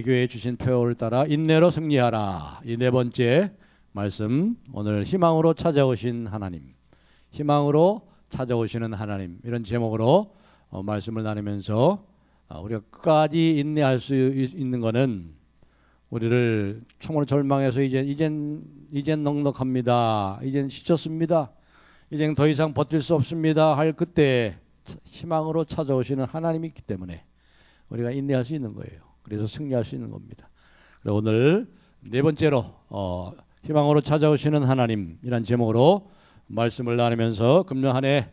교회에 주신 표를 따라 인내로 승리하라. 이 네 번째 말씀, 오늘 희망으로 찾아오신 하나님, 희망으로 찾아오시는 하나님, 이런 제목으로 말씀을 나누면서 우리가 끝까지 인내할 수 있는 것은 우리를 총으로 절망해서 이젠 넉넉합니다, 이젠 지쳤습니다, 이젠 더 이상 버틸 수 없습니다 할 그때 희망으로 찾아오시는 하나님이 있기 때문에 우리가 인내할 수 있는 거예요. 그래서 승리할 수 있는 겁니다. 오늘 네 번째로 희망으로 찾아오시는 하나님이란 제목으로 말씀을 나누면서 금년 한 해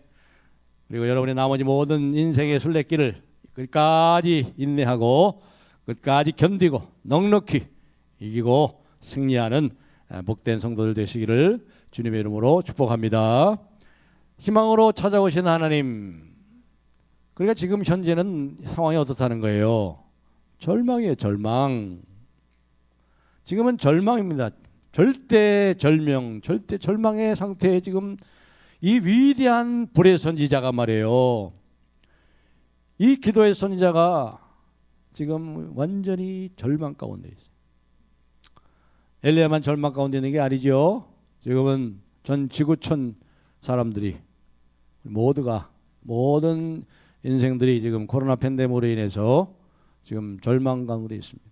그리고 여러분의 나머지 모든 인생의 순례길을 끝까지 인내하고 끝까지 견디고 넉넉히 이기고 승리하는 복된 성도들 되시기를 주님의 이름으로 축복합니다. 희망으로 찾아오신 하나님, 그러니까 지금 현재는 상황이 어떻다는 거예요? 절망이에요. 절망. 지금은 절망입니다. 절대 절명, 절대 절망의 상태에 지금 이 위대한 불의 선지자가 말이에요, 이 기도의 선지자가 지금 완전히 절망 가운데 있어요. 엘리야만 절망 가운데 있는 게 아니죠. 지금은 전 지구촌 사람들이 모든 인생들이 지금 코로나 팬데믹으로 인해서 지금 절망 가운데 있습니다.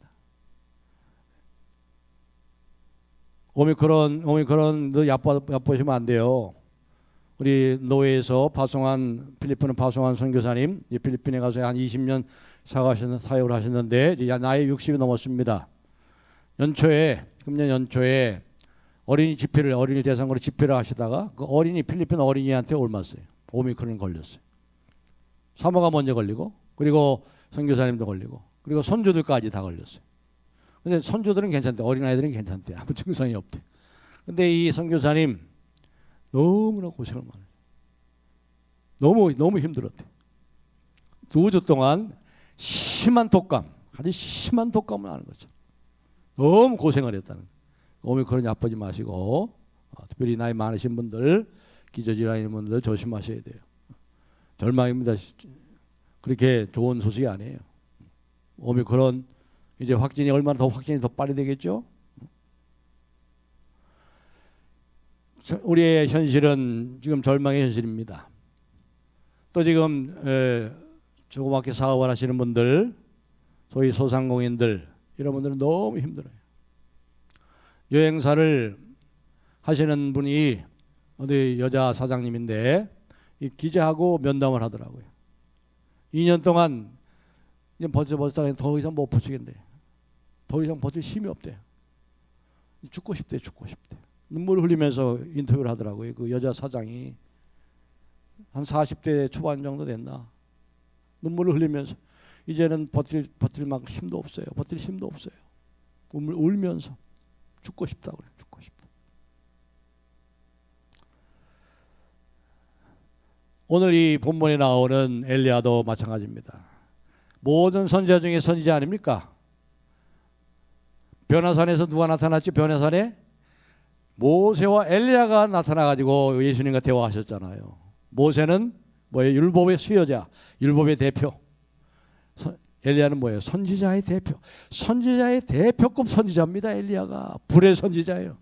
오미크론도 얕보시면 안 돼요. 우리 노회에서 필리핀을 파송한 선교사님, 필리핀에 가서 한 20년 사역을 하셨는데 나이 60이 넘었습니다. 금년 연초에 어린이 대상으로 집회를 하시다가 그 필리핀 어린이한테 옮았어요. 오미크론 걸렸어요. 사모가 먼저 걸리고, 그리고 선교사님도 걸리고, 그리고 손주들까지 다 걸렸어요. 근데 손주들은 괜찮대, 어린아이들은 괜찮대, 아무 증상이 없대. 근데 이 선교사님 너무나 고생을 많이 했어요. 너무 힘들었대. 2주 동안 아주 심한 독감을 하는 거죠. 너무 고생을 했다는 거예요. 오미크론이 아프지 마시고, 특별히 나이 많으신 분들, 기저질환 있는 분들 조심하셔야 돼요. 절망입니다. 그렇게 좋은 소식이 아니에요. 오미크론 이제 확진이 더 빨리 되겠죠? 우리의 현실은 지금 절망의 현실입니다. 또 지금 조그맣게 사업을 하시는 분들, 소위 소상공인들, 이런 분들은 너무 힘들어요. 여행사를 하시는 분이 어디 여자 사장님인데 이 기자하고 면담을 하더라고요. 2년 동안 이제 벌써 더 이상 못 버티겠네. 더 이상 버틸 힘이 없대. 죽고 싶대. 눈물 흘리면서 인터뷰를 하더라고요. 그 여자 사장이 한 40대 초반 정도 됐나. 눈물을 흘리면서 이제는 버틸 만큼 힘도 없어요. 버틸 힘도 없어요. 울면서 죽고 싶다고 그래요. 죽고 싶다. 오늘 이 본문에 나오는 엘리야도 마찬가지입니다. 모든 선지자 중에 선지자 아닙니까? 변화산에서 누가 나타났죠? 변화산에 모세와 엘리야가 나타나가지고 예수님과 대화하셨잖아요. 모세는 뭐예요? 율법의 수여자, 율법의 대표. 엘리야는 뭐예요? 선지자의 대표. 선지자의 대표급 선지자입니다. 엘리야가 불의 선지자예요.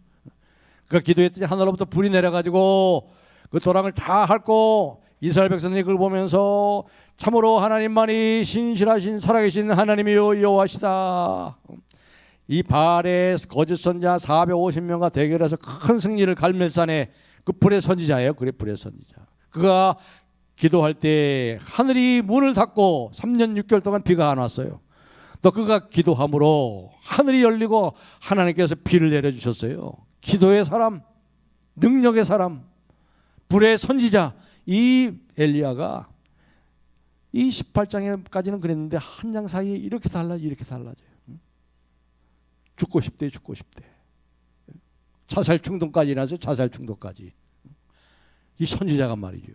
그러니까 기도했더니 하늘로부터 불이 내려가지고 그 도랑을 다 핥고 이스라엘 백성들이 그걸 보면서 참으로 하나님만이 신실하신 살아계신 하나님이요 여호와시다. 이 바알의 거짓 선지자 450명과 대결해서 큰 승리를 갈멜산에 그 불의 선지자예요. 그래, 불의 선지자. 그가 기도할 때 하늘이 문을 닫고 3년 6개월 동안 비가 안 왔어요. 또 그가 기도함으로 하늘이 열리고 하나님께서 비를 내려주셨어요. 기도의 사람, 능력의 사람, 불의 선지자, 이 엘리야가 이 18장까지는 그랬는데 한 장 사이에 이렇게 달라져요. 죽고 싶대. 자살 충동까지 나서 자살 충동까지. 이 선지자가 말이죠.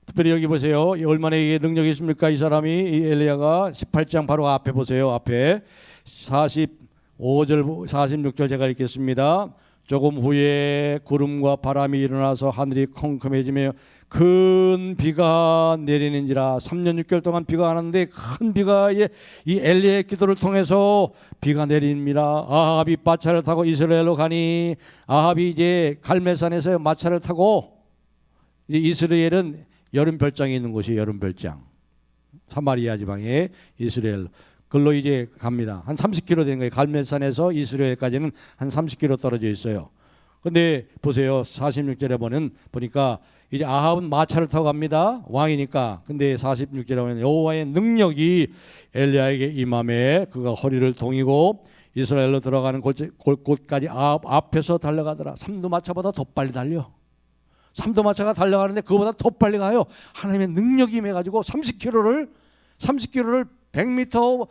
특별히 여기 보세요. 얼마나 이게 능력이 있습니까? 이 사람이, 이 엘리야가 18장 바로 앞에 보세요. 앞에 45절 46절 제가 읽겠습니다. 조금 후에 구름과 바람이 일어나서 하늘이 컴컴해지며 큰 비가 내리는지라. 3년 6개월 동안 비가 안 왔는데 큰 비가 이 엘리야의 기도를 통해서 비가 내립니다. 아합이 마차를 타고 이스라엘로 가니 아합이 이제 갈멜산에서 마차를 타고 이제 이스라엘은 여름 별장에 있는 곳이 여름 별장. 사마리아 지방에 이스라엘 글로 이제 갑니다. 한 30km 되는 거예요. 갈멜산에서 이스라엘까지는 한 30km 떨어져 있어요. 근데 보세요. 46절에 보니까 이제 아합은 마차를 타고 갑니다. 왕이니까. 근데 46절에 보면 여호와의 능력이 엘리야에게 임함에 그가 허리를 동이고 이스라엘로 들어가는 곳까지 아합 앞에서 달려가더라. 삼두마차보다 더 빨리 달려. 삼두마차가 달려가는데 그거보다 더 빨리 가요. 하나님의 능력이 임해가지고 30km를 100m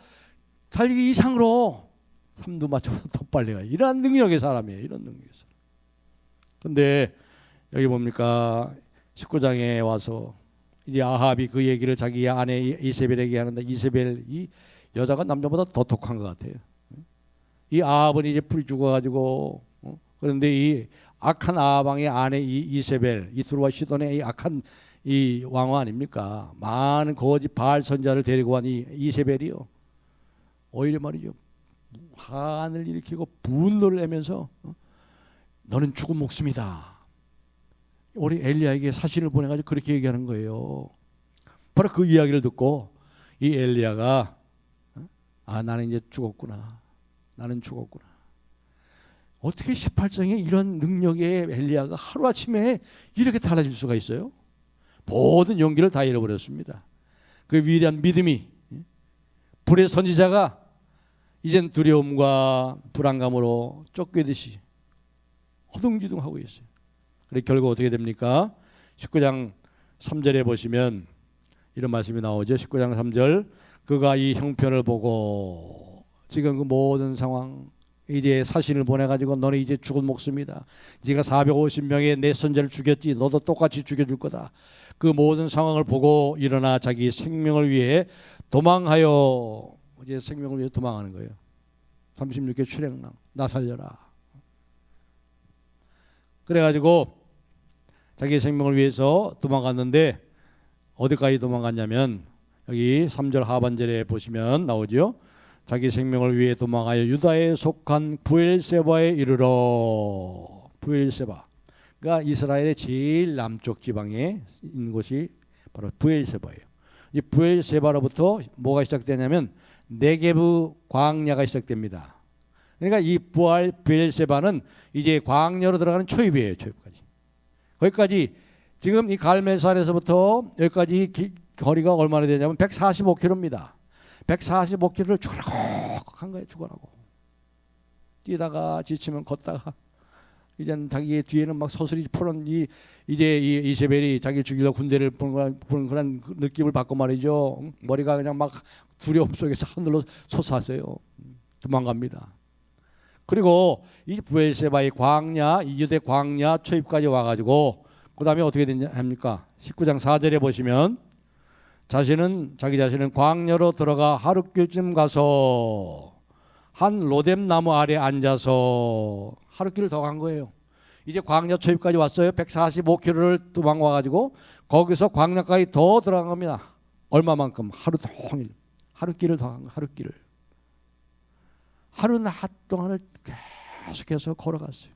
달리기 이상으로 삼두마차보다 더 빨리 가요. 이런 능력의 사람이에요. 이런 능력의 사람. 근데 여기 봅니까? 19장에 와서 이제 아합이 그 얘기를 자기 아내 이세벨에게 하는데 이세벨 이 여자가 남자보다 더 독한 것 같아요. 이 아합은 이제 풀이 죽어가지고 그런데 이 악한 아합 왕의 아내 이세벨 이투르와 시돈의 이 악한 이 왕후 아닙니까? 많은 거짓 바알 선자를 데리고 온 이 이세벨이요. 오히려 말이죠. 한을 일으키고 분노를 내면서 너는 죽은 목숨이다. 우리 엘리야에게 사신을 보내가지고 그렇게 얘기하는 거예요. 바로 그 이야기를 듣고 이 엘리야가 나는 이제 죽었구나. 나는 죽었구나. 어떻게 18장에 이런 능력의 엘리야가 하루아침에 이렇게 달라질 수가 있어요? 모든 용기를 다 잃어버렸습니다. 그 위대한 믿음이 불의 선지자가 이젠 두려움과 불안감으로 쫓기듯이 허둥지둥하고 있어요. 그래 결국 어떻게 됩니까? 19장 3절에 보시면 이런 말씀이 나오죠. 19장 3절 그가 이 형편을 보고 지금 그 모든 상황 이제 사신을 보내가지고 너는 이제 죽은 목숨이다. 네가 450명의 내 선자를 죽였지. 너도 똑같이 죽여줄 거다. 그 모든 상황을 보고 일어나 자기 생명을 위해 도망하여 이제 생명을 위해 도망하는 거예요. 36개 출애굽랑 나 살려라. 그래가지고 자기 생명을 위해서 도망갔는데 어디까지 도망갔냐면 여기 3절 하반절에 보시면 나오죠. 자기 생명을 위해 도망하여 유다에 속한 부엘세바에 이르러. 부엘세바 그러니까 이스라엘의 제일 남쪽 지방에 있는 곳이 바로 부엘세바예요. 이 부엘세바로부터 뭐가 시작되냐면 네게브 광야가 시작됩니다. 그러니까 이 부엘세바는 이제 광야로 들어가는 초입이에요. 초입까지. 거기까지 지금 이 갈멜산에서부터 여기까지 거리가 얼마나 되냐면 145km입니다. 145km를 죽으라고 한 거예요. 죽으라고. 뛰다가 지치면 걷다가 이젠 자기 뒤에는 막 서슬이 푸른 이제 이 이세벨이 자기 죽이려고 군대를 보는 그런 느낌을 받고 말이죠. 머리가 그냥 막 두려움 속에서 하늘로 솟았어요. 도망갑니다. 그리고 이 부엘세바의 광야, 이 유대 광야 초입까지 와가지고 그 다음에 어떻게 됐냐 합니까? 19장 4절에 보시면 자기 자신은 광야로 들어가 하룻길쯤 가서 한 로뎀 나무 아래 앉아서 하룻길을 더 간 거예요. 이제 광야 초입까지 왔어요. 145km를 도망와가지고 거기서 광야까지 더 들어간 겁니다. 얼마만큼? 하루 종일 하룻길을 더 간 거예요. 하룻길을 하루 낮 동안을 계속해서 걸어갔어요.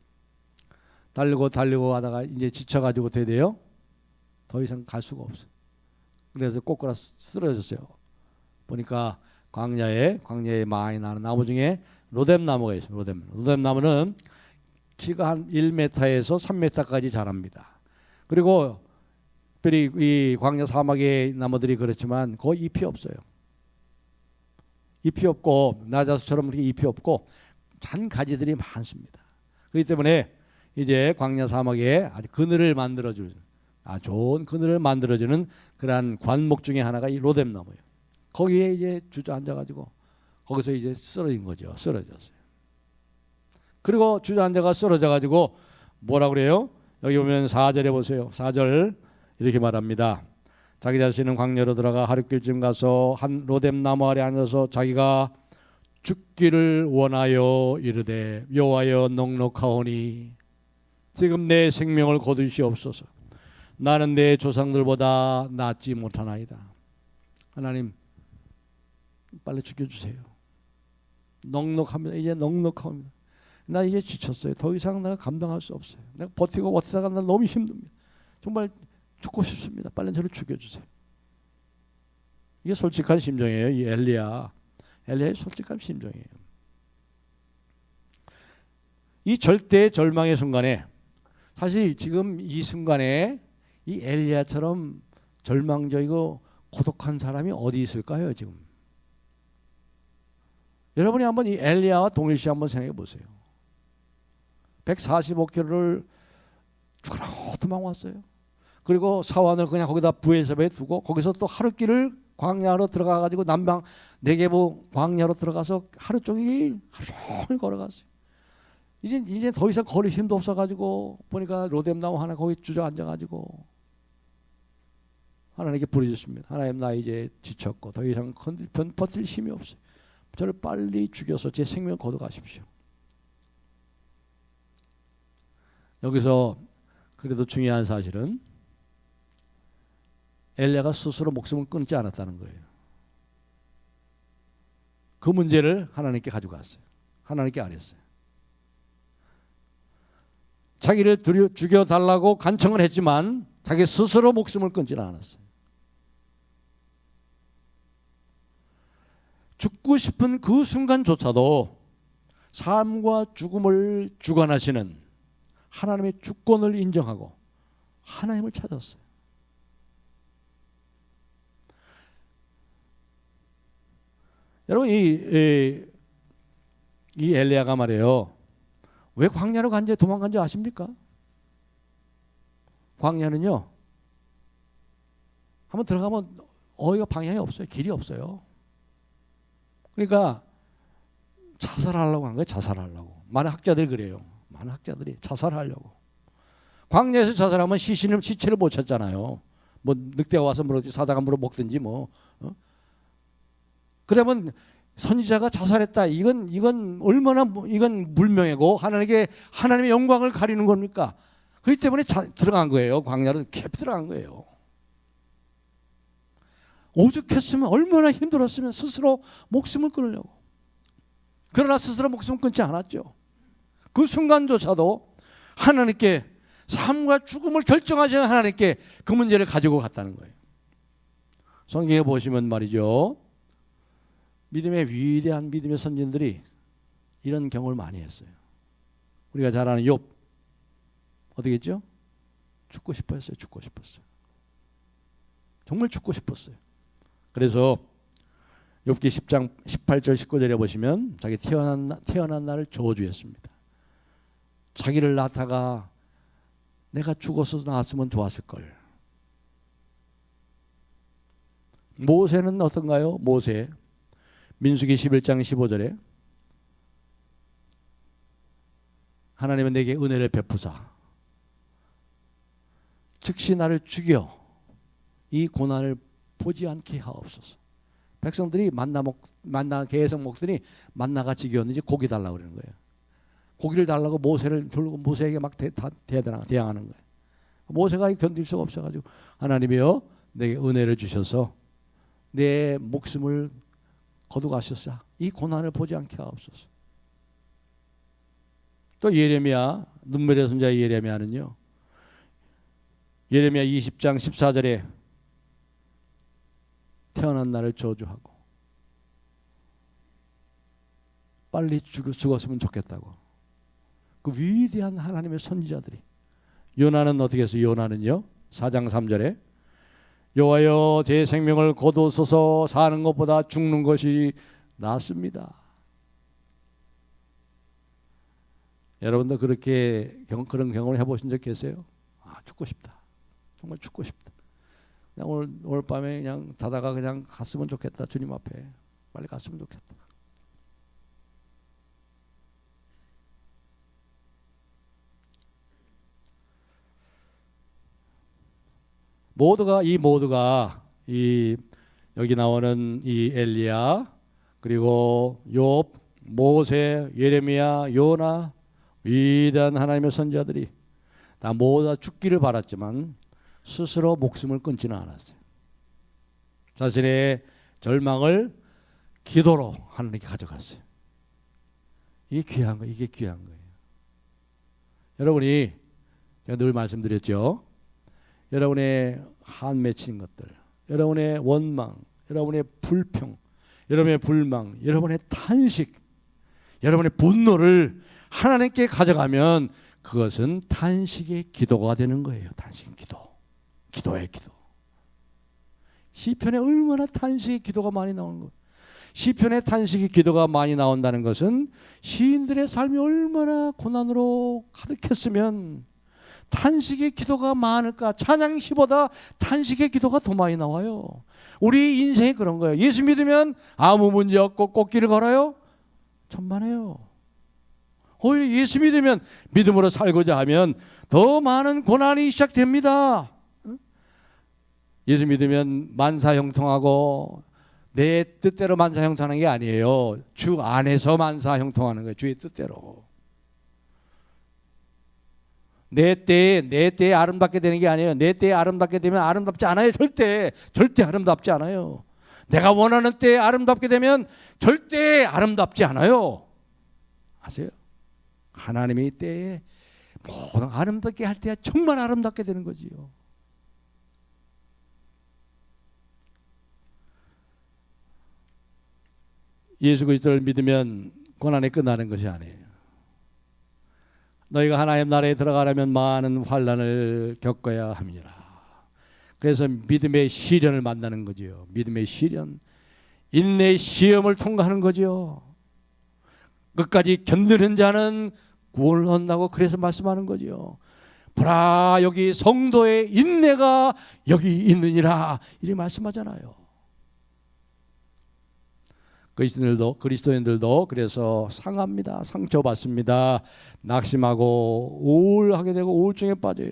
달리고 하다가 이제 지쳐가지고 어떻게 돼요? 더 이상 갈 수가 없어요. 그래서 꼬꾸라 쓰러졌어요. 보니까 광야에 많이 나는 나무 중에 로뎀 나무가 있어요. 로뎀 나무는 키가 한 1m에서 3m까지 자랍니다. 그리고 특별히 이 광야 사막의 나무들이 그렇지만 거의 잎이 없어요. 잎이 없고 나자수처럼 이렇게 잎이 없고 잔 가지들이 많습니다. 그렇기 때문에 이제 광야 사막에 아주 그늘을 만들어주는 좋은 그늘을 만들어주는 그러한 관목 중에 하나가 이 로뎀 나무예요. 거기에 이제 주저앉아가지고 거기서 이제 쓰러진 거죠. 쓰러졌어요. 그리고 주저앉아가 쓰러져가지고 뭐라 그래요? 여기 보면 4절에 보세요. 4절 이렇게 말합니다. 자기 자신은 광야로 들어가 하룻길쯤 가서 한 로뎀 나무 아래 앉아서 자기가 죽기를 원하여 이르되 여호와여 넉넉하오니 지금 내 생명을 거두시옵소서. 나는 내 조상들보다 낫지 못하나이다. 하나님 빨리 죽여주세요. 넉넉합니다. 이제 넉넉합니다. 나 이제 지쳤어요. 더 이상 내가 감당할 수 없어요. 내가 버티다가 나 너무 힘듭니다. 정말 죽고 싶습니다. 빨리 저를 죽여주세요. 이게 솔직한 심정이에요. 이 엘리야의 솔직한 심정이에요. 이 절대 절망의 순간에, 사실 지금 이 순간에 이 엘리야처럼 절망적이고 고독한 사람이 어디 있을까요? 지금 여러분이 한번 이 엘리야와 동일시 한번 생각해 보세요. 145km를 죽으라고 도망왔어요. 그리고 사환을 그냥 거기다 부엘세바에 두고 거기서 또 하루 길을 광야로 들어가 가지고 남방 네게부 광야로 들어가서 하루 종일 걸어갔어요. 이제 더 이상 걸을 힘도 없어 가지고 보니까 로뎀나무 하나 거기 주저앉아 가지고 하나님께 부르짖습니다. 하나님, 나 이제 지쳤고 더 이상 버틸 힘이 없어요. 저를 빨리 죽여서 제 생명 거둬 가십시오. 여기서 그래도 중요한 사실은 엘리야가 스스로 목숨을 끊지 않았다는 거예요. 그 문제를 하나님께 가져갔어요. 하나님께 아뢰었어요. 자기를 죽여달라고 간청을 했지만 자기 스스로 목숨을 끊지는 않았어요. 죽고 싶은 그 순간조차도 삶과 죽음을 주관하시는 하나님의 주권을 인정하고 하나님을 찾았어요. 여러분 이 엘리야가 말이에요. 왜 광야로 간지 도망간지 아십니까? 광야는요, 한번 들어가면 어디가 방향이 없어요. 길이 없어요. 그러니까 자살하려고 한 거예요. 자살하려고. 많은 학자들이 그래요. 많은 학자들이 자살하려고. 광야에서 자살하면 시체를 못 찾잖아요. 뭐 늑대가 와서 물어든지 사자가 물어 먹든지 뭐. 그러면 선지자가 자살했다. 이건 얼마나 이건 불명예고 하나님의 영광을 가리는 겁니까? 그렇기 때문에 들어간 거예요. 광야로 깊이 들어간 거예요. 오죽했으면 얼마나 힘들었으면 스스로 목숨을 끊으려고. 그러나 스스로 목숨을 끊지 않았죠. 그 순간조차도 하나님께 삶과 죽음을 결정하시는 하나님께 그 문제를 가지고 갔다는 거예요. 성경에 보시면 말이죠. 위대한 믿음의 선진들이 이런 경험을 많이 했어요. 우리가 잘 아는 욥 어떻게 했죠? 죽고 싶어 했어요. 죽고 싶었어요. 정말 죽고 싶었어요. 그래서 욥기 10장 18절 19절에 보시면 자기 태어난 날을 저주했습니다. 자기를 낳다가 내가 죽어서 나왔으면 좋았을 걸. 모세는 어떤가요? 모세 민수기 11장 15절에 하나님은 내게 은혜를 베푸사 즉시 나를 죽여 이 고난을 보지 않게 하옵소서. 백성들이 만나 계속 먹더니 만나가 지겨웠는지 고기 달라고 그러는 거예요. 고기를 달라고 모세를 돌고 모세에게 막 대항하는 거예요. 모세가 견딜 수가 없어가지고 하나님이여 내게 은혜를 주셔서 내 목숨을 거두가셨사 이 고난을 보지 않게 하옵소서. 또 예레미야 눈물의 손자 예레미야는요. 예레미야 20장 14절에 태어난 날을 저주하고 빨리 죽었으면 좋겠다고. 그 위대한 하나님의 선지자들이. 요나는 어떻게 했어요? 요나는요 4장 3절에 여호와여 제 생명을 거두소서 사는 것보다 죽는 것이 낫습니다. 여러분도 그런 경험을 해보신 적 계세요? 죽고 싶다. 정말 죽고 싶다. 그냥 오늘 밤에 그냥 자다가 그냥 갔으면 좋겠다. 주님 앞에 빨리 갔으면 좋겠다. 모두가 여기 나오는 이 엘리야 그리고 욥, 모세, 예레미야, 요나, 위대한 하나님의 선지자들이 다 모두 죽기를 바랐지만 스스로 목숨을 끊지는 않았어요. 자신의 절망을 기도로 하나님께 가져갔어요. 이게 귀한 거예요. 이게 귀한 거예요. 여러분이 제가 늘 말씀드렸죠. 여러분의 한 맺힌 것들, 여러분의 원망, 여러분의 불평, 여러분의 불망, 여러분의 탄식, 여러분의 분노를 하나님께 가져가면 그것은 탄식의 기도가 되는 거예요. 탄식 기도. 기도의 기도. 시편에 얼마나 탄식의 기도가 많이 나오는 거예요. 시편에 탄식의 기도가 많이 나온다는 것은 시인들의 삶이 얼마나 고난으로 가득했으면 탄식의 기도가 많을까. 찬양시보다 탄식의 기도가 더 많이 나와요. 우리 인생이 그런 거예요. 예수 믿으면 아무 문제 없고 꽃길을 걸어요? 천만에요. 오히려 예수 믿으면 믿음으로 살고자 하면 더 많은 고난이 시작됩니다. 예수 믿으면 만사형통하고 내 뜻대로 만사형통하는 게 아니에요. 주 안에서 만사형통하는 거예요. 주의 뜻대로. 내 때에 아름답게 되는 게 아니에요. 내 때에 아름답게 되면 아름답지 않아요. 절대 아름답지 않아요. 내가 원하는 때에 아름답게 되면 절대 아름답지 않아요. 아세요? 하나님의 때에 모든 아름답게 할 때야 정말 아름답게 되는 거지요. 예수 그리스도를 믿으면 고난이 끝나는 것이 아니에요. 너희가 하나님 나라에 들어가려면 많은 환난을 겪어야 합니다. 그래서 믿음의 시련을 만나는 거지요. 믿음의 시련, 인내의 시험을 통과하는 거지요. 끝까지 견디는 자는 구원을 얻는다고 그래서 말씀하는 거지요. 보라 여기 성도의 인내가 여기 있느니라 이렇게 말씀하잖아요. 그리스도인들도 그래서 상합니다. 상처받습니다. 낙심하고 우울하게 되고 우울증에 빠져요.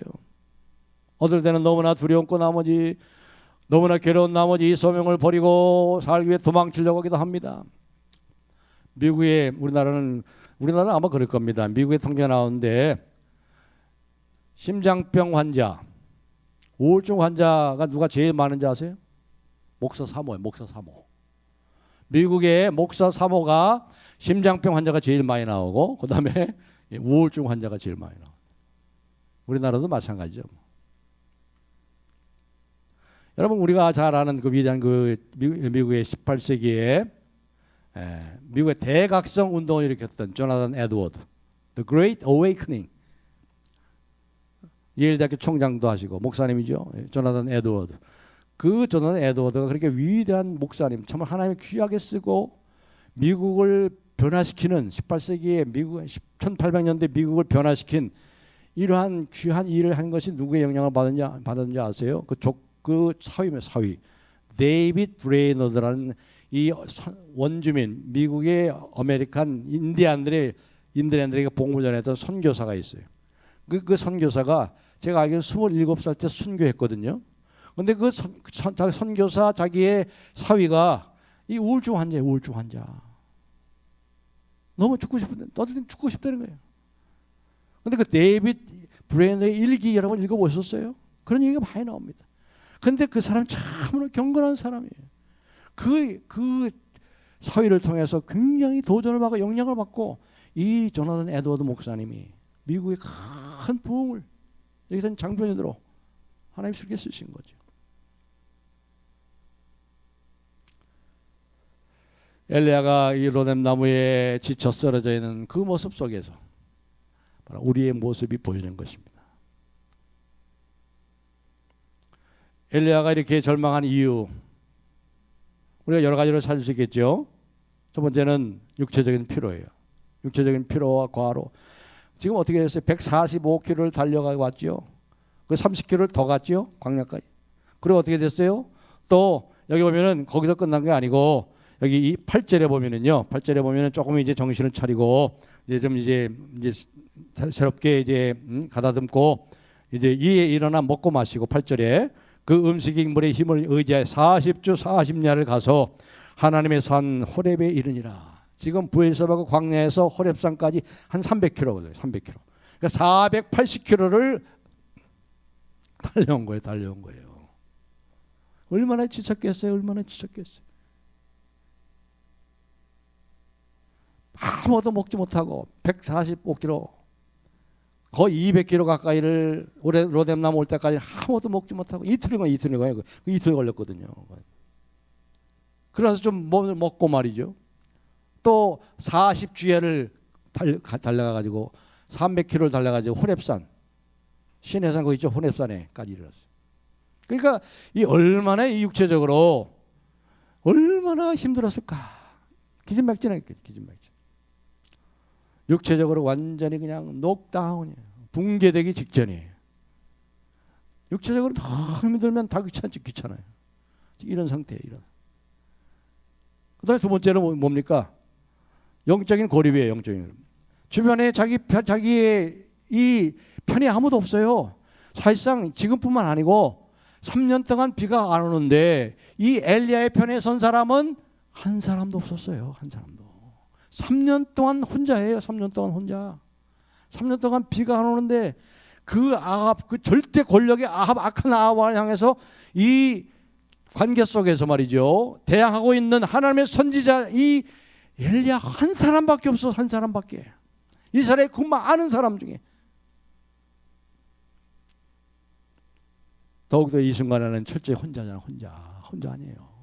어떨 때는 너무나 두려웠고 나머지 너무나 괴로운 나머지 이 소명을 버리고 살기 위해 도망치려고 하기도 합니다. 우리나라는 아마 그럴 겁니다. 미국의 통계가 나오는데 심장병 환자, 우울증 환자가 누가 제일 많은지 아세요? 목사 사모예요. 목사 사모. 미국의 목사 사모가 심장병 환자가 제일 많이 나오고 그 다음에 우울증 환자가 제일 많이 나옵니다. 우리나라도 마찬가지죠. 여러분 우리가 잘 아는 그 위대한 미국의 18세기에 미국의 대각성 운동을 일으켰던 조나단 에드워드, The Great Awakening. 예일대학교 총장도 하시고 목사님이죠. 조나단 에드워드. 그 조나단 에드워드가 그렇게 위대한 목사님, 정말 하나님이 귀하게 쓰고 미국을 변화시키는 18세기에 1800년대 미국을 변화시킨 이러한 귀한 일을 한 것이 누구의 영향을 받았는지 아세요? 그 사위 데이빗 브레이너드라는 이 원주민 미국의 아메리칸 인디안들에게 복음을 전했던 선교사가 있어요. 그 선교사가 제가 알기로는 27살 때 순교했거든요. 근데 그 선교사 자기의 사위가 이 우울증 환자예요. 우울증 환자. 너무 죽고 싶은데 너도 죽고 싶다는 거예요. 근데 그 데이빗 브레이너의 일기 여러분 읽어보셨어요? 그런 얘기가 많이 나옵니다. 근데 그 사람 참으로 경건한 사람이에요. 그 사위를 통해서 굉장히 도전을 받고 영향을 받고 이 조나단 에드워드 목사님이 미국의 큰 부흥을 여기서 장편으로 하나님 쉽게 쓰신 거죠. 엘리야가 이 로뎀 나무에 지쳐 쓰러져 있는 그 모습 속에서 바로 우리의 모습이 보이는 것입니다. 엘리야가 이렇게 절망한 이유 우리가 여러 가지로 찾을 수 있겠죠. 첫 번째는 육체적인 피로예요. 육체적인 피로와 과로. 지금 어떻게 됐어요? 145km를 달려가 왔죠. 그 30km를 더 갔죠. 광야까지. 그리고 어떻게 됐어요? 또 여기 보면은 거기서 끝난 게 아니고 여기 이 8절에 보면은요. 8절에 보면은 조금 이제 정신을 차리고 이제 새롭게 이제 가다듬고 이제 이에 일어나 먹고 마시고 8절에 그 음식 인물의 힘을 의지하여 40주 40야를 가서 하나님의 산 호렙에 이르니라. 지금 부엘세바가 광야에서 호렙산까지 한 300km거든요. 300km. 그러니까 480km를 달려온 거예요. 얼마나 지쳤겠어요? 얼마나 지쳤겠어요? 아무것도 먹지 못하고 145km, 거의 200km 가까이를 로뎀남 올 때까지 아무것도 먹지 못하고 이틀인 거예요. 이틀 걸렸거든요. 그래서 좀 먹고 말이죠. 또 40주야를 달려가가지고 300km를 달려가지고 호렙산, 시내산 거기 있죠. 호렙산에까지 이르렀어요. 그러니까 이 얼마나 육체적으로 얼마나 힘들었을까. 기진맥진했겠죠. 기진맥진. 육체적으로 완전히 그냥 녹다운이에요. 붕괴되기 직전이에요. 육체적으로 너무 힘들면 다 귀찮아요. 이런 상태예요. 이런. 그다음에 두 번째는 뭡니까? 영적인 고립이에요. 영적인 고립. 주변에 자기의 이 편이 아무도 없어요. 사실상 지금뿐만 아니고 3년 동안 비가 안 오는데 이 엘리야의 편에 선 사람은 한 사람도 없었어요. 한 사람도. 3년 동안 혼자예요. 3년 동안 혼자. 3년 동안 비가 안 오는데 그 아합, 그 절대 권력의 아합, 악한 아합을 향해서 이 관계 속에서 말이죠. 대항하고 있는 하나님의 선지자 이 엘리야 한 사람밖에 없어. 한 사람밖에. 이스라엘 그 많은 사람 중에. 더욱더 이 순간에는 철저히 혼자잖아. 혼자 아니에요.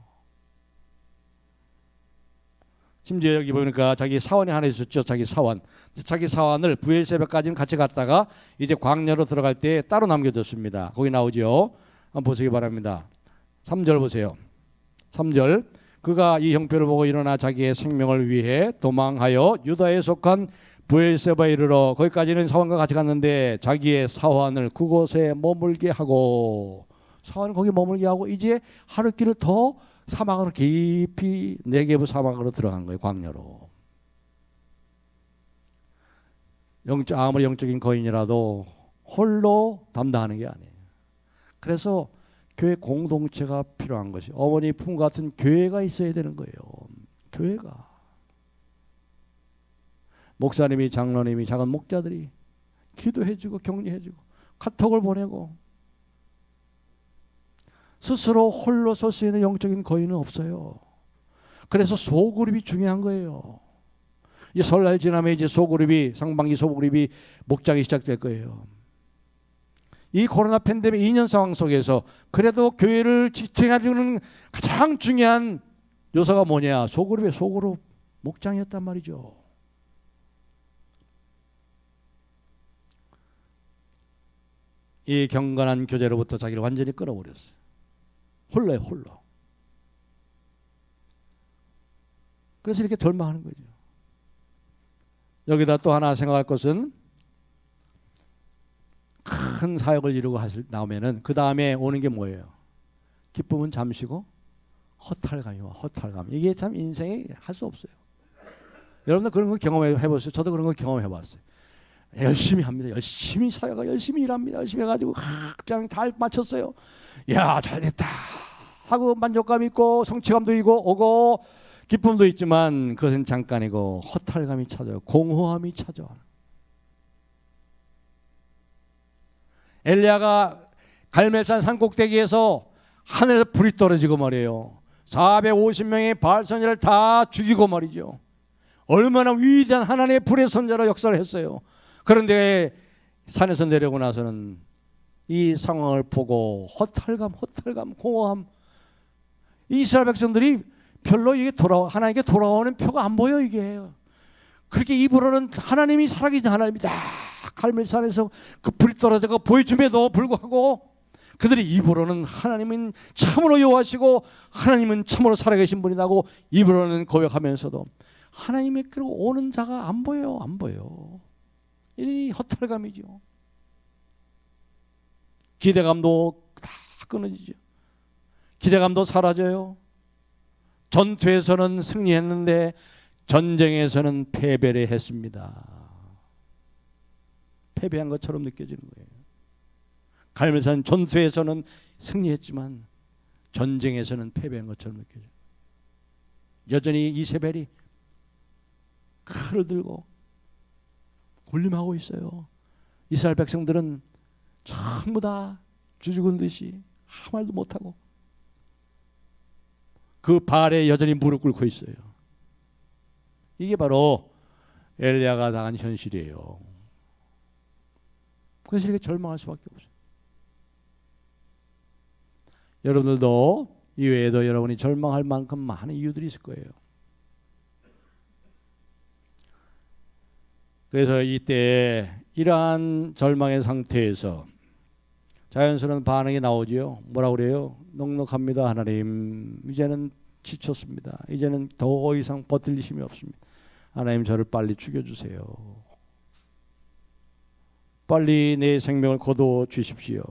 심지어 여기 보니까 자기 사원이 하나 있었죠. 자기 사원을 부엘세바까지는 같이 갔다가 이제 광야로 들어갈 때 따로 남겨뒀습니다. 거기 나오죠. 한번 보시기 바랍니다. 3절 보세요. 3절. 그가 이 형편을 보고 일어나 자기의 생명을 위해 도망하여 유다에 속한 부엘세바에 이르러, 거기까지는 사원과 같이 갔는데 자기의 사원을 그곳에 머물게 하고, 사원을 거기 머물게 하고 이제 하루길을 더 사막으로 깊이 네게브 사막으로 들어간 거예요. 광야로. 아무리 영적인 거인이라도 홀로 담당하는 게 아니에요. 그래서 교회 공동체가 필요한 것이, 어머니 품 같은 교회가 있어야 되는 거예요. 교회가. 목사님이, 장로님이, 작은 목자들이 기도해주고 격려해주고 카톡을 보내고, 스스로 홀로 설 수 있는 영적인 거인은 없어요. 그래서 소그룹이 중요한 거예요. 이제 설날 지나면 이제 상반기 소그룹이 목장이 시작될 거예요. 이 코로나 팬데믹 2년 상황 속에서 그래도 교회를 지탱해주는 가장 중요한 요소가 뭐냐? 소그룹 목장이었단 말이죠. 이 경건한 교제로부터 자기를 완전히 끌어버렸어요. 홀로요, 홀로. 그래서 이렇게 절망하는 거죠. 여기다 또 하나 생각할 것은, 큰 사역을 이루고 나오면은 그 다음에 오는 게 뭐예요? 기쁨은 잠시고 허탈감이와 허탈감. 이게 참 인생에 할 수 없어요. 여러분들 그런 거 경험해 보세요. 저도 그런 거 경험해 봤어요. 열심히 합니다. 열심히 사역하고 열심히 일합니다. 열심히 해가지고 그냥 잘 마쳤어요. 야, 잘 됐다 하고 만족감 있고 성취감도 있고 오고 기쁨도 있지만 그것은 잠깐이고 허탈감이 찾아요. 공허함이 찾아와. 엘리야가 갈멜산 산꼭대기에서 하늘에서 불이 떨어지고 말이에요. 450명의 바알 선지자를 다 죽이고 말이죠. 얼마나 위대한 하나님의 불의 선지자로 역사를 했어요. 그런데 산에서 내려오고 나서는 이 상황을 보고 허탈감, 공허함. 이스라엘 백성들이 별로 이게 하나님께 돌아오는 표가 안 보여. 이게 그렇게 입으로는 하나님이 살아계신 하나님이다, 갈멜산에서 그 불이 떨어져가 보여줌에도 불구하고 그들이 입으로는 하나님은 참으로 여호와시고 하나님은 참으로 살아계신 분이라고 입으로는 고백하면서도 하나님께로 오는 자가 안 보여. 이 허탈감이죠. 기대감도 다 끊어지죠. 기대감도 사라져요. 전투에서는 승리했는데 전쟁에서는 패배를 했습니다. 패배한 것처럼 느껴지는 거예요. 갈멜산 전투에서는 승리했지만 전쟁에서는 패배한 것처럼 느껴져요. 여전히 이세벨이 칼을 들고 군림하고 있어요. 이스라엘 백성들은 전부 다 주죽은 듯이 아무 말도 못하고 그 발에 여전히 무릎 꿇고 있어요. 이게 바로 엘리야가 당한 현실이에요. 그래서 이렇게 절망할 수밖에 없어요. 여러분들도 이외에도 여러분이 절망할 만큼 많은 이유들이 있을 거예요. 그래서 이때 이러한 절망의 상태에서 자연스러운 반응이 나오지요. 뭐라고 그래요? 넉넉합니다 하나님. 이제는 지쳤습니다. 이제는 더 이상 버틸 힘이 없습니다. 하나님 저를 빨리 죽여주세요. 빨리 내 생명을 거둬 주십시오.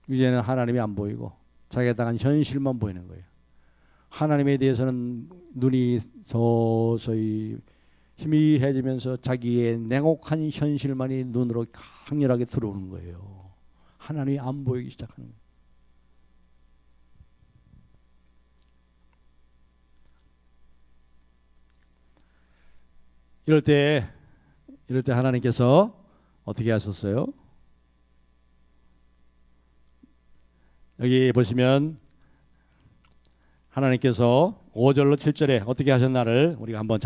이제는 하나님이 안 보이고 자기가 당한 현실만 보이는 거예요. 하나님에 대해서는 눈이 서서히 희미해지면서 자기의 냉혹한 현실만이 눈으로 강렬하게 들어오는 거예요. 하나님이 안 보이기 시작하는 거예요. 이럴 때 하나님께서 어떻게 하셨어요? 여기 보시면 하나님께서 5절로 7절에 어떻게 하셨나를 우리가 한번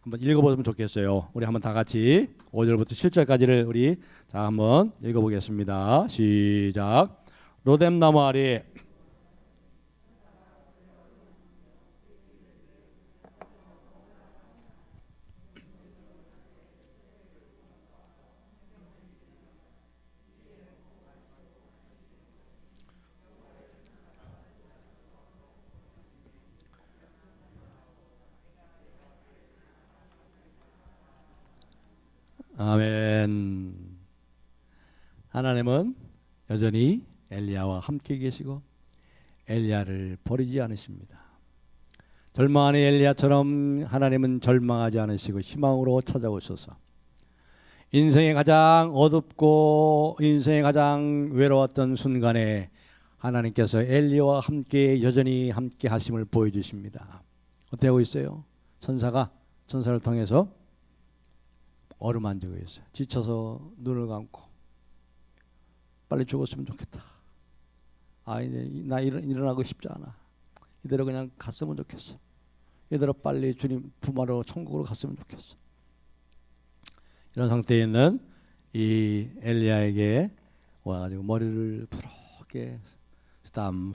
읽어보면 좋겠어요. 우리 한번 다 같이 5절부터 7절까지를 우리 한번 읽어보겠습니다. 시작. 로뎀나무 아래 아멘. 하나님은 여전히 엘리야와 함께 계시고 엘리야를 버리지 않으십니다. 절망하는 엘리야처럼 하나님은 절망하지 않으시고 희망으로 찾아오셔서 인생의 가장 어둡고 인생의 가장 외로웠던 순간에 하나님께서 엘리야와 함께 여전히 함께 하심을 보여주십니다. 어떻게 하고 있어요? 천사를 통해서 어루만지고 있어요. 지쳐서 눈을 감고 빨리 죽었으면 좋겠다. 이제 나 일어나고 싶지 않아. 이대로 그냥 갔으면 좋겠어. 이대로 빨리 주님 부마로 천국으로 갔으면 좋겠어. 이런 상태에 있는 이 엘리야에게 와가지고 머리를 부드럽게 스담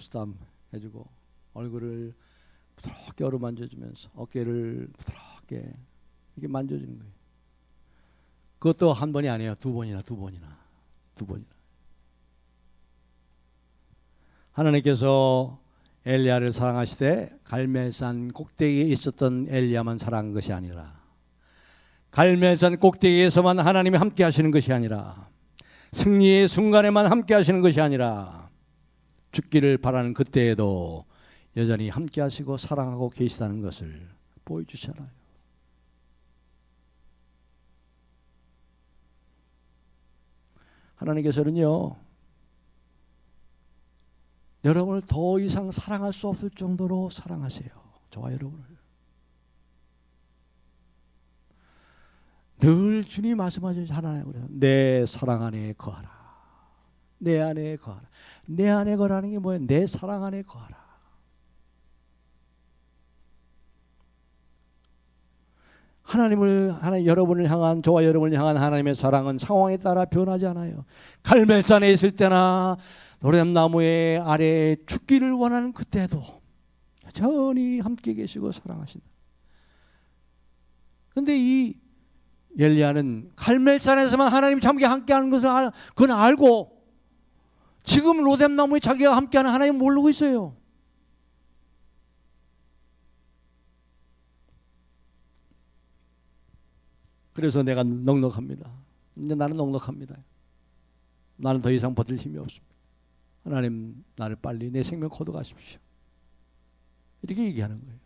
해주고 얼굴을 부드럽게 어루만져주면서 어깨를 부드럽게 이렇게 만져주는 거예요. 그것도 한 번이 아니에요. 두 번이나. 하나님께서 엘리야를 사랑하시되 갈멜산 꼭대기에 있었던 엘리야만 사랑한 것이 아니라 갈멜산 꼭대기에서만 하나님이 함께 하시는 것이 아니라 승리의 순간에만 함께 하시는 것이 아니라 죽기를 바라는 그때에도 여전히 함께 하시고 사랑하고 계시다는 것을 보여주잖아요. 하나님께서는요, 여러분을 더 이상 사랑할 수 없을 정도로 사랑하세요. 저와 여러분을. 늘 주님 말씀하시죠. 하나님, 내 사랑 안에 거하라. 내 안에 거하라. 내 안에 거하라는 게 뭐예요? 내 사랑 안에 거하라. 여러분을 향한, 저와 여러분을 향한 하나님의 사랑은 상황에 따라 변하지 않아요. 갈멜산에 있을 때나 노랫나무의 아래에 죽기를 원하는 그때도 여전히 함께 계시고 사랑하신다. 그런데 이 엘리야는 갈멜산에서만 하나님이 함께하는 것을 그건 알고 지금 로뎀나무에 자기가 함께하는 하나님 모르고 있어요. 그래서 내가 넉넉합니다. 이제 나는 넉넉합니다. 나는 더 이상 버틸 힘이 없습니다. 하나님, 나를 빨리 내 생명 거둬 가십시오. 이렇게 얘기하는 거예요.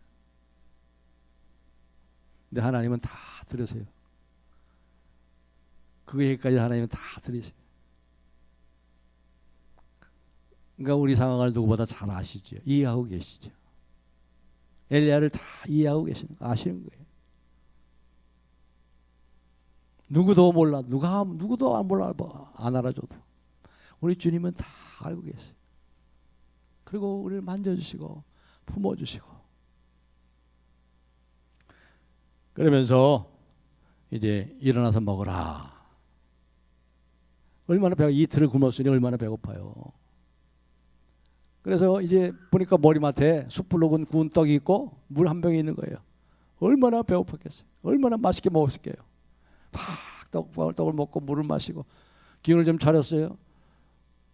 근데 하나님은 다 들으세요. 그 얘기까지 하나님은 다 들으세요. 그러니까 우리 상황을 누구보다 잘 아시죠. 이해하고 계시죠. 엘리야를 다 이해하고 아시는 거예요. 누구도 몰라, 누구도 안 몰라, 안 알아줘도 우리 주님은 다 알고 계세요. 그리고 우리를 만져주시고 품어주시고 그러면서 이제 일어나서 먹어라. 얼마나 이틀을 굶었으니 얼마나 배고파요. 그래서 이제 보니까 머리맡에 숯불로 구운 떡이 있고 물 한 병이 있는 거예요. 얼마나 배고팠겠어요. 얼마나 맛있게 먹었을게요. 떡을 먹고 물을 마시고 기운을 좀 차렸어요.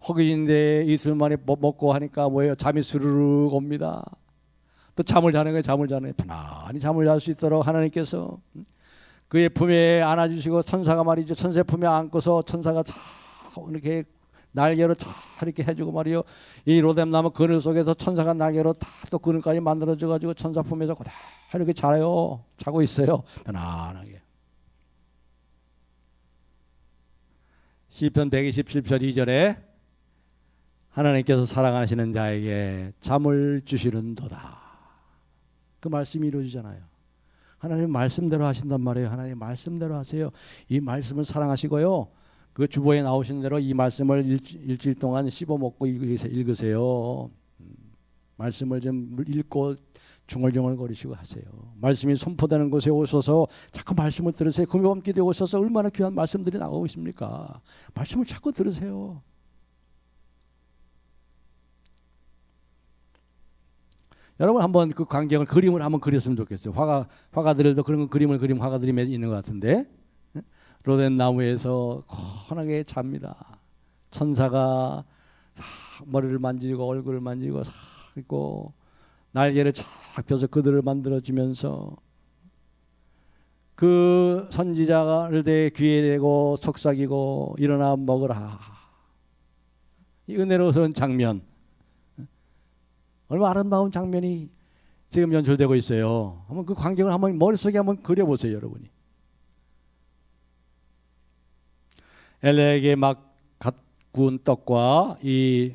허기인데 이틀 만에 먹고 하니까 뭐예요? 잠이 스르륵 옵니다. 또 잠을 자는 거예요. 잠을 자는 거예요. 편안히 잠을 잘 수 있도록 하나님께서 그의 품에 안아주시고 천사가 말이죠. 천사 품에 안고서 천사가 참 이렇게 날개로 참 이렇게 해주고 말이요. 이 로뎀나무 그늘 속에서 천사가 날개로 다 또 그늘까지 만들어줘가지고 천사 품에서 그대로 이렇게 자고 있어요. 편안하게. 시편 127편 2절에 하나님께서 사랑하시는 자에게 잠을 주시는도다. 그 말씀이 이루어지잖아요. 하나님 말씀대로 하신단 말이에요. 하나님 말씀대로 하세요. 이 말씀을 사랑하시고요. 그 주보에 나오신 대로 이 말씀을 일주일 동안 씹어먹고 읽으세요. 말씀을 좀 읽고 중얼중얼 거리시고 하세요. 말씀이 선포되는 곳에 오셔서 자꾸 말씀을 들으세요. 금요일 기도에 오셔서 얼마나 귀한 말씀들이 나오고 있습니까? 말씀을 자꾸 들으세요. 여러분 한번 그 광경을 그림을 한번 그렸으면 좋겠어요. 화가들도 그런 그림을 그린 화가들이 있는 것 같은데 로뎀 나무에서 환하게 잡니다. 천사가 머리를 만지고 얼굴을 만지고 싹 있고 날개를 착 펴서 그들을 만들어주면서 그 선지자를 내 귀에 대고 속삭이고 일어나 먹으라. 이 은혜로운 장면, 얼마나 아름다운 장면이 지금 연출되고 있어요. 한번 그 광경을 한번 머릿속에 한번 그려보세요, 여러분이. 엘리야에게 막 갓 구운 떡과 이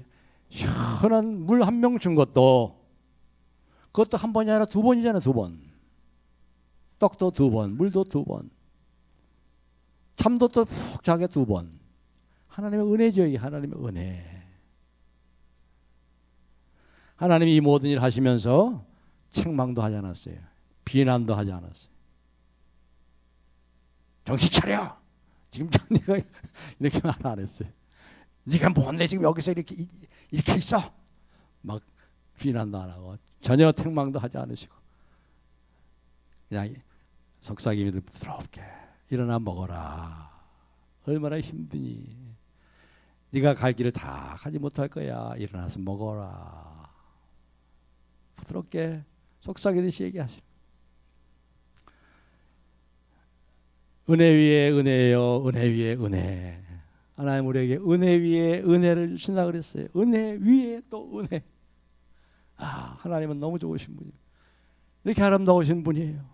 시원한 물 한 병 준 것도 그것도 한 번이 아니라 두 번이잖아요. 두 번. 떡도 두 번, 물도 두 번, 참도 또 푹 자게 두 번. 하나님의 은혜죠. 이게 하나님의 은혜. 하나님이 이 모든 일을 하시면서 책망도 하지 않았어요. 비난도 하지 않았어요. 정신 차려. 지금 네가 이렇게 말 안 했어요. 네가 뭔데 지금 여기서 이렇게 있어? 막 비난도 안 하고 전혀 책망도 하지 않으시고 그냥 속삭임이 부드럽게 일어나 먹어라. 얼마나 힘드니? 네가 갈 길을 다 가지 못할 거야. 일어나서 먹어라. 부드럽게 속삭이듯이 얘기하시는. 은혜 위에 은혜요, 은혜 위에 은혜. 하나님 우리에게 은혜 위에 은혜를 주신다 그랬어요. 은혜 위에 또 은혜. 하나님은 너무 좋으신 분이에요. 이렇게 아름다우신 분이에요.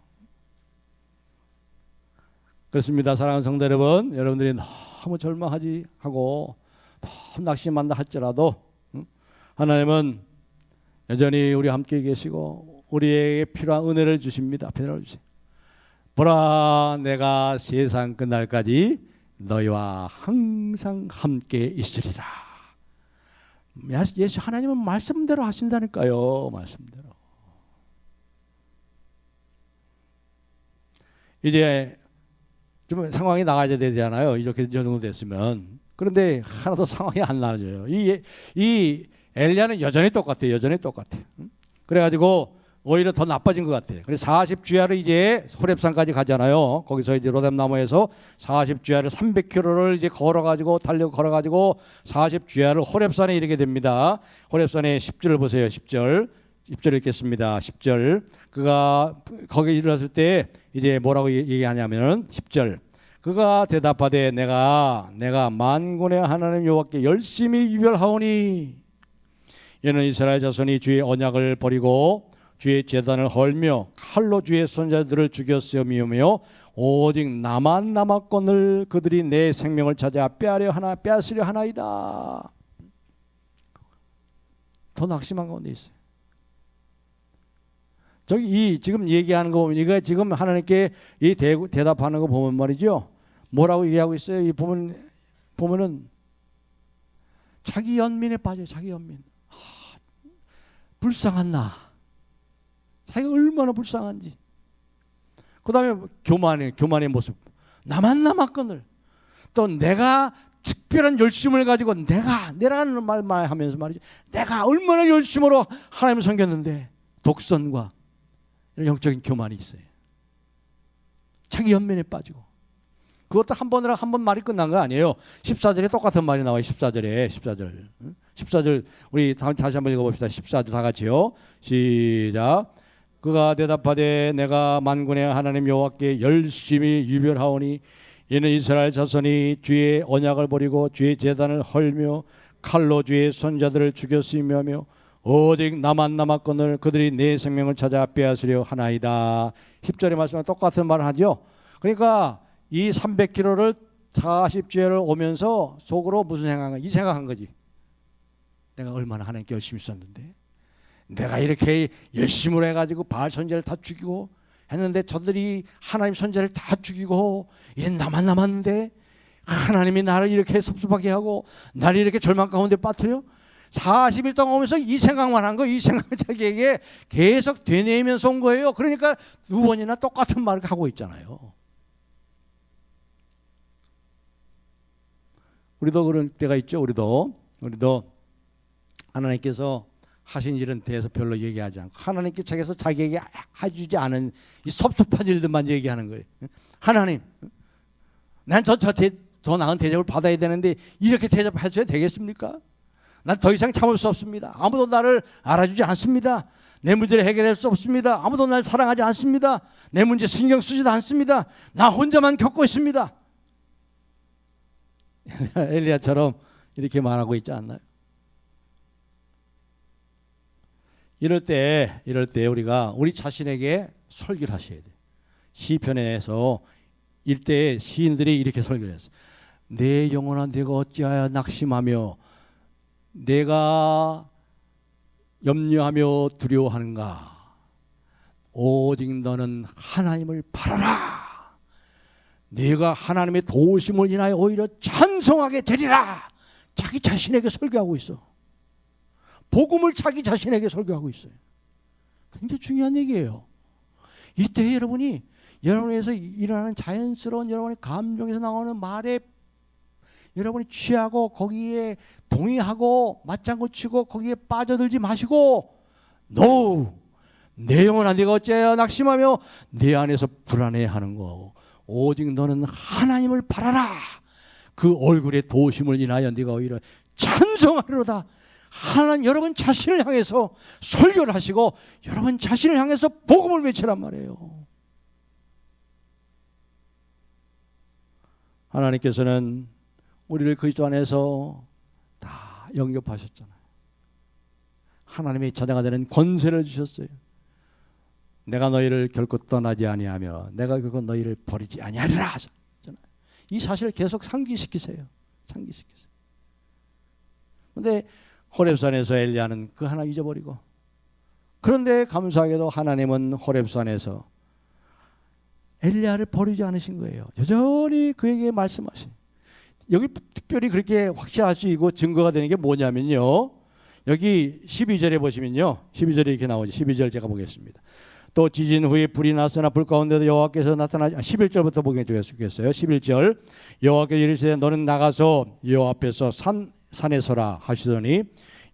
그렇습니다. 사랑하는 성도 여러분, 여러분들이 너무 절망하지 하고 너무 낙심한다 할지라도 하나님은 여전히 우리와 함께 계시고 우리에게 필요한 은혜를 주십니다. 은혜를 주세요. 보라, 내가 세상 끝날까지 너희와 항상 함께 있으리라. 예수 하나님은 말씀대로 하신다니까요. 말씀대로. 이제 좀 상황이 나아져야 되잖아요. 이렇게 저 정도 됐으면. 그런데 하나도 상황이 안 나아져요. 이 엘리야는 여전히 똑같아요. 여전히 똑같아. 그래가지고 오히려 더 나빠진 것 같아요. 그래서 40주야를 이제 호렙산까지 가잖아요. 거기서 이제 로뎀나무에서 40주야를 300km를 이제 걸어가지고 40주야를 호렙산에 이르게 됩니다. 호렙산의 10절을 보세요. 10절 읽겠습니다. 10절. 그가 거기 이르렀을 때 이제 뭐라고 얘기하냐면은 10절. 그가 대답하되 내가 만군의 하나님 여호와께 열심히 유별하오니 이는 이스라엘 자손이 주의 언약을 버리고 주의 제단을 헐며 칼로 주의 선자들을 죽였으며 오직 나만 남았거늘 그들이 내 생명을 찾아 빼앗으려 하나이다. 더 낙심한 가운데 있어요. 저기 이 지금 얘기하는 거 보면 이거 지금 하나님께 이 대답하는 거 보면 말이죠. 뭐라고 얘기하고 있어요? 이 보면은 자기 연민에 빠져요. 자기 연민. 불쌍한 나. 자기가 얼마나 불쌍한지. 그 다음에 교만의 모습. 나만 남았거늘. 또 내가 특별한 열심을 가지고 내라는 말만 하면서 말이죠. 내가 얼마나 열심으로 하나님을 섬겼는데 독선과 이런 영적인 교만이 있어요. 자기 연민에 빠지고. 그것도 한 번 말이 끝난 거 아니에요. 14절에 똑같은 말이 나와요. 14절 우리 다시 한번 읽어봅시다. 14절 다 같이요. 시작. 그가 대답하되 내가 만군의 하나님 여호와께 열심히 유별하오니 이는 이스라엘 자손이 주의 언약을 버리고 주의 제단을 헐며 칼로 주의 손자들을 죽였으며 하며 오직 나만 남았거늘 그들이 내 생명을 찾아 빼앗으려 하나이다. 10절의 말씀과 똑같은 말을 하죠. 그러니까 이 300km를 40주일을 오면서 속으로 무슨 생각한 거지? 이 생각한 거지. 내가 얼마나 하나님께 열심히 썼는데 내가 이렇게 열심으로 해가지고 바알 선지자를 다 죽이고 했는데 저들이 하나님 선지자를 다 죽이고 이제 나만 남았는데 하나님이 나를 이렇게 섭섭하게 하고 나를 이렇게 절망 가운데 빠뜨려 40일 동안 오면서 이 생각만 한 거, 이 생각을 자기에게 계속 되뇌이면서 온 거예요. 그러니까 2번이나 똑같은 말을 하고 있잖아요. 우리도 그런 때가 있죠. 우리도 하나님께서 하신 일은 대해서 별로 얘기하지 않고 하나님께 자기에게 해주지 않은 이 섭섭한 일들만 얘기하는 거예요. 하나님, 난 더 나은 대접을 받아야 되는데 이렇게 대접하셔야 되겠습니까? 난 더 이상 참을 수 없습니다. 아무도 나를 알아주지 않습니다. 내 문제를 해결할 수 없습니다. 아무도 날 사랑하지 않습니다. 내 문제 신경 쓰지도 않습니다. 나 혼자만 겪고 있습니다. 엘리야처럼 이렇게 말하고 있지 않나요? 이럴 때 우리가 우리 자신에게 설교를 하셔야 돼요. 시편에서 일대에 시인들이 이렇게 설교를 했어요. 내 영혼아 내가 어찌하여 낙심하며 내가 염려하며 두려워하는가. 오직 너는 하나님을 바라라. 네가 하나님의 도우심을 인하여 오히려 찬송하게 되리라. 자기 자신에게 설교하고 있어. 복음을 자기 자신에게 설교하고 있어요. 굉장히 중요한 얘기예요. 이때 여러분에서 일어나는 자연스러운 여러분의 감정에서 나오는 말에 여러분이 취하고 거기에 동의하고 맞장구 치고 거기에 빠져들지 마시고 No! 내 영혼아 네가 어찌하여 낙심하며 내 안에서 불안해하는 거. 오직 너는 하나님을 바라라. 그 얼굴의 도우심을 인하여 네가 오히려 찬송하리로다. 하나님 여러분 자신을 향해서 설교를 하시고 여러분 자신을 향해서 복음을 외치란 말이에요. 하나님께서는 우리를 그리스도 안에서 다 영접하셨잖아요. 하나님의 자녀가 되는 권세를 주셨어요. 내가 너희를 결코 떠나지 아니하며 내가 결코 너희를 버리지 아니하리라 하셨잖아요. 이 사실을 계속 상기시키세요. 그런데 호렙산에서 엘리야는 그 하나 잊어버리고, 그런데 감사하게도 하나님은 호렙산에서 엘리야를 버리지 않으신 거예요. 여전히 그에게 말씀하신. 여기 특별히 그렇게 확실할 수 있고 증거가 되는 게 뭐냐면요, 여기 12절에 보시면요, 12절에 이렇게 나오죠. 12절 제가 보겠습니다. 또 지진 후에 불이 났으나 불 가운데도 여호와께서 나타나지 11절부터 보게 되겠어요. 11절 여호와께서 이르시되 너는 나가서 여호와 앞에서 산에 서라 하시더니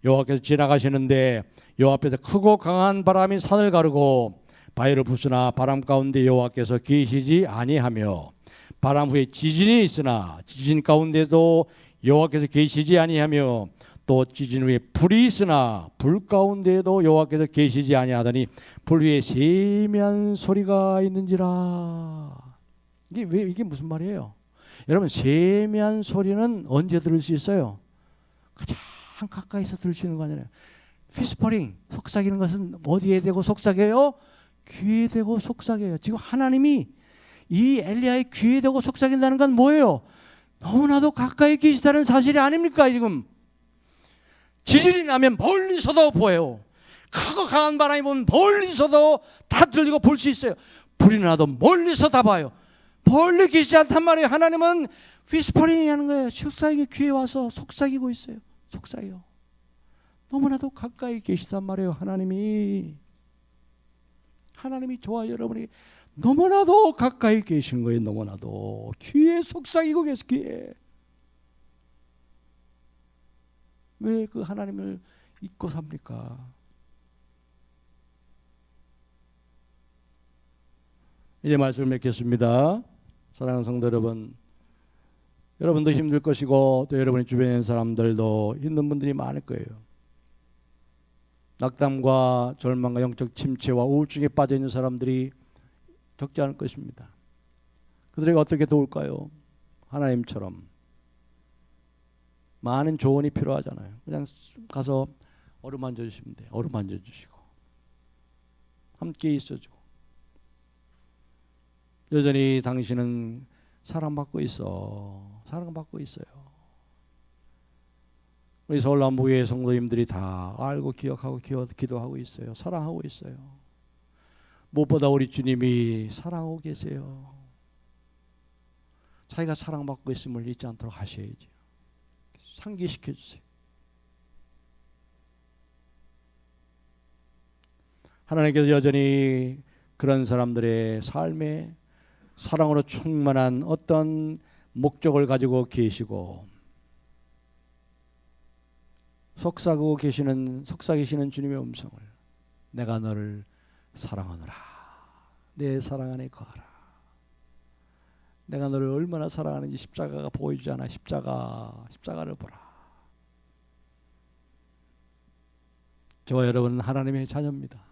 여호와께서 지나가시는데 여호와 앞에서 크고 강한 바람이 산을 가르고 바위를 부수나 바람 가운데 여호와께서 계시지 아니하며 바람 후에 지진이 있으나 지진 가운데도 여호와께서 계시지 아니하며 또 지진 후에 불이 있으나 불 가운데에도 여호와께서 계시지 아니하더니 불 위에 세미한 소리가 있는지라. 이게 무슨 말이에요? 여러분, 세미한 소리는 언제 들을 수 있어요? 가장 가까이서 들을 수 있는 거 아니에요. 피스퍼링, 속삭이는 것은 어디에 대고 속삭여요? 귀에 대고 속삭여요. 지금 하나님이 이 엘리야의 귀에 대고 속삭인다는 건 뭐예요? 너무나도 가까이 계시다는 사실이 아닙니까? 지금 지진이 나면 멀리서도 보여요. 크고 강한 바람이 보면 멀리서도 다 들리고 볼 수 있어요. 불이 나도 멀리서 다 봐요. 멀리 계시지 않단 말이에요. 하나님은 휘스퍼링 하는 거예요. 속삭이게 귀에 와서 속삭이고 있어요. 속삭여. 너무나도 가까이 계시단 말이에요. 하나님이 저와 여러분이 너무나도 가까이 계신 거예요. 너무나도 귀에 속삭이고 계세요. 귀에. 왜 그 하나님을 잊고 삽니까? 이제 말씀을 맺겠습니다. 사랑하는 성도 여러분, 여러분도 힘들 것이고 또 여러분의 주변에 있는 사람들도 힘든 분들이 많을 거예요. 낙담과 절망과 영적 침체와 우울증에 빠져 있는 사람들이 적지 않을 것입니다. 그들에게 어떻게 도울까요? 하나님처럼 많은 조언이 필요하잖아요. 그냥 가서 어루만져 주시면 돼요. 어루만져 주시고 함께 있어주고, 여전히 당신은 사랑받고 있어. 사랑받고 있어요. 우리 서울남부교회 성도님들이 다 알고 기억하고 기도하고 있어요. 사랑하고 있어요. 무엇보다 우리 주님이 사랑하고 계세요. 자기가 사랑받고 있음을 잊지 않도록 하셔야죠. 상기시켜 주세요. 하나님께서 여전히 그런 사람들의 삶에 사랑으로 충만한 어떤 목적을 가지고 계시고 속삭이시는 주님의 음성을, 내가 너를 사랑하노라. 내 사랑 안에 거하라. 내가 너를 얼마나 사랑하는지 십자가가 보여주지 않아. 십자가를 보라. 저와 여러분은 하나님의 자녀입니다.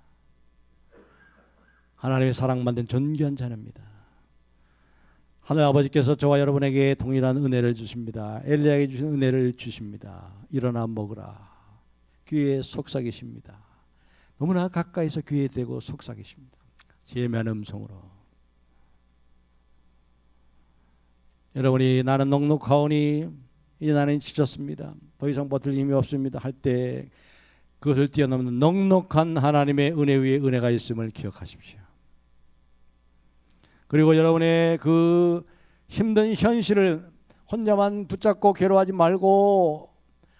하나님의 사랑받는 존귀한 자녀입니다. 하늘 아버지께서 저와 여러분에게 동일한 은혜를 주십니다. 엘리야에게 주신 은혜를 주십니다. 일어나 먹으라. 귀에 속삭이십니다. 너무나 가까이서 귀에 대고 속삭이십니다. 제미한 음성으로. 여러분이 나는 넉넉하오니 이제 나는 지쳤습니다. 더 이상 버틸 힘이 없습니다 할 때 그것을 뛰어넘는 넉넉한 하나님의 은혜 위에 은혜가 있음을 기억하십시오. 그리고 여러분의 그 힘든 현실을 혼자만 붙잡고 괴로워하지 말고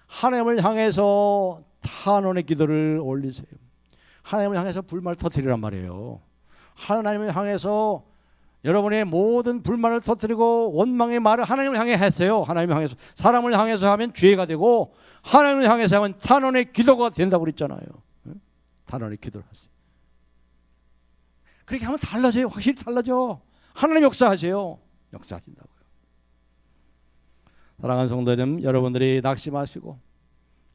하나님을 향해서 탄원의 기도를 올리세요. 하나님을 향해서 불만을 터뜨리란 말이에요. 하나님을 향해서 여러분의 모든 불만을 터뜨리고 원망의 말을 하나님을 향해 하세요. 하나님을 향해서. 사람을 향해서 하면 죄가 되고 하나님을 향해서 하면 탄원의 기도가 된다고 그랬잖아요. 탄원의 기도를 하세요. 그렇게 하면 달라져요. 확실히 달라져. 하나님 역사하세요. 역사하신다고요. 사랑하는 성도님, 여러분들이 낙심하시고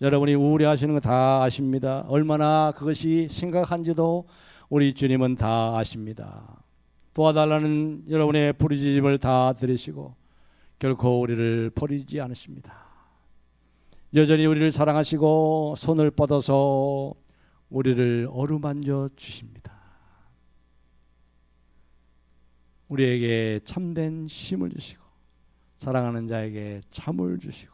여러분이 우울해하시는 거 다 아십니다. 얼마나 그것이 심각한지도 우리 주님은 다 아십니다. 도와달라는 여러분의 부르짖음을 다 들으시고 결코 우리를 버리지 않으십니다. 여전히 우리를 사랑하시고 손을 뻗어서 우리를 어루만져 주십니다. 우리에게 참된 힘을 주시고 사랑하는 자에게 잠을 주시고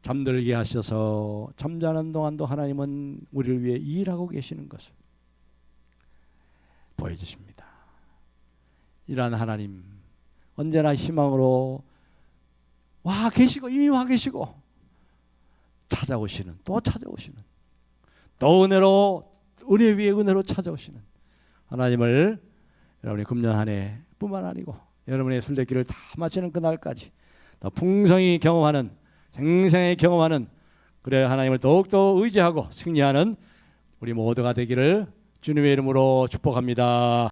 잠들게 하셔서 잠자는 동안도 하나님은 우리를 위해 일하고 계시는 것을 보여주십니다. 이러한 하나님, 언제나 희망으로 와 계시고 이미 와 계시고 찾아오시는, 또 찾아오시는, 또 은혜 위에 은혜로 찾아오시는 하나님을 여러분이 금년 한 해 뿐만 아니고 여러분의 순례길을 다 마치는 그날까지 더 풍성히 경험하는, 생생히 경험하는, 그래 하나님을 더욱더 의지하고 승리하는 우리 모두가 되기를 주님의 이름으로 축복합니다.